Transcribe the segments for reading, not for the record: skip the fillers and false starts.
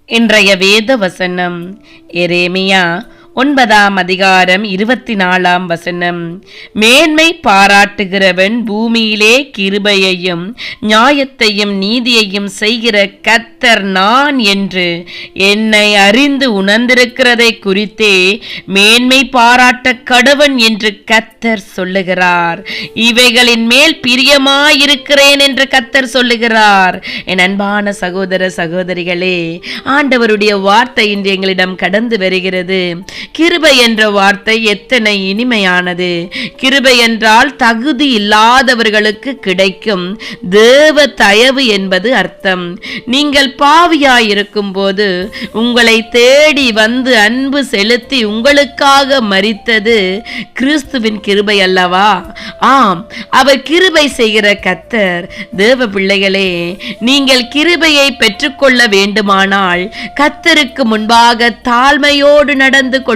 இன்றைய வேத வசனம் எரேமியா 9ஆம் அதிகாரம் 24ஆம் வசனம். மேன்மை பாராட்டுகிறவன் பூமியிலே கிருபையையும் நியாயத்தையும் நீதியையும் செய்கிற கர்த்தர் நான் என்று என்னை அறிந்து உணர்ந்திருக்கிறதை குறித்தே மேன்மை பாராட்ட கடவன் என்று கர்த்தர் சொல்லுகிறார். இவைகளின் மேல் பிரியமாயிருக்கிறேன் என்று கர்த்தர் சொல்லுகிறார். என் அன்பான சகோதர சகோதரிகளே, ஆண்டவருடைய வார்த்தை இன்று எங்களிடம் கடந்து வருகிறது. கிருபை என்ற வார்த்தை எத்தனை இனிமையானது. கிருபை என்றால் தகுதி இல்லாதவர்களுக்கு கிடைக்கும் தேவ தயவு என்பது அர்த்தம். நீங்கள் பாவியாயிருக்கும் போது உங்களை தேடி வந்து அன்பு செலுத்தி உங்களுக்காக மரித்தது கிறிஸ்துவின் கிருபை அல்லவா? ஆம், அவர் கிருபை செய்கிற கர்த்தர். தேவ பிள்ளைகளே, நீங்கள் கிருபையை பெற்றுக்கொள்ள வேண்டுமானால் கர்த்தருக்கு முன்பாக தாழ்மையோடு நடந்து கொள்ளுங்கள்.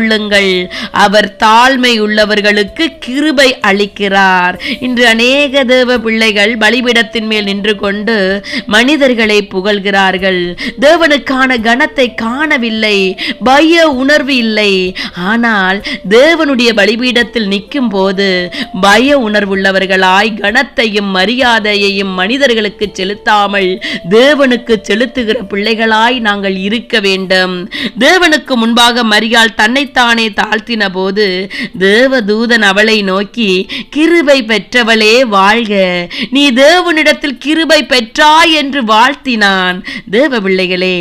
அவர் தாழ்மை உள்ளவர்களுக்கு கிருபை அளிக்கிறார். இன்று அநேக தேவ பிள்ளைகள் பலிபீடத்தின் மேல் நின்று கொண்டு மனிதர்களை புகழ்கிறார்கள். தேவனுக்கான கனத்தை காணவில்லை, பய உணர்வு இல்லை. ஆனால் தேவனுடைய பலிபீடத்தில் நிற்கும் போது பய உணர்வுள்ளவர்களாய் கனத்தையும் மரியாதையையும் மனிதர்களுக்கு செலுத்தாமல் தேவனுக்கு செலுத்துகிற பிள்ளைகளாய் நாங்கள் இருக்க வேண்டும். தேவனுக்கு முன்பாக மரியாள் தன்னைத்தானே தாழ்த்தின போது தேவதூதன் அவளை நோக்கி, கிருபை பெற்றவளே வாழ்க, நீ தேவனிடத்தில் கிருபை பெற்றாய் என்று வாழ்த்தினான். தேவ பிள்ளைகளே,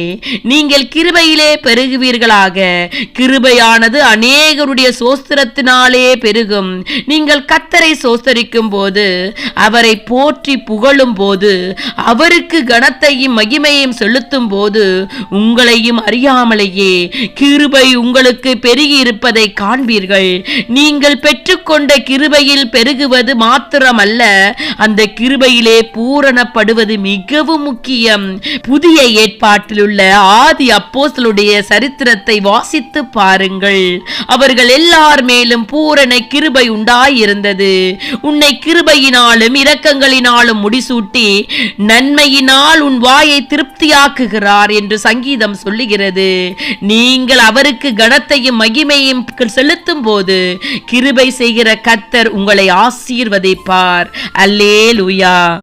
நீங்கள் கிருபையிலே பெருகுவீர்களாக. கிருபையானது அநேகருடைய சோஸ்திரத்தினாலே பெருகும். நீங்கள் கர்த்தரை சோஸ்தரிக்கும் போது, அவரை போற்றி புகழும் போது, அவருக்கு கனத்தையும் மகிமையும் செலுத்தும் போது உங்களையும் அறியாமலேயே கிருபை உங்களுக்கு பெருகி இருப்பதை காண்பீர்கள். நீங்கள் பெற்றுக்கொண்ட கிருபையில் பெருகுவது மாத்திரமல்ல, அந்த கிருபையிலே பூரணப்படுவது மிகவும் முக்கியம். புதிய ஏற்பாட்டில் உள்ள ஆதி அப்போஸ்தலருடைய சரித்திரத்தை வாசித்து பாருங்கள். அவர்கள் எல்லார் மேலும் பூரண கிருபை உண்டாயிருந்தது. உன்னை கிருபையினாலும் இரக்கங்களினாலும் முடிசூட்டி நன்மையினால் உன் வாயை திருப்தியாக்குகிறார் என்று சங்கீதம் சொல்லுகிறது. நீங்கள் அவருக்கு கனத்தையும் மகிமையும் செலுத்தும் போது கிருபை செய்கிற கர்த்தர் உங்களை ஆசீர்வதிப்பார். அல்லேலூயா.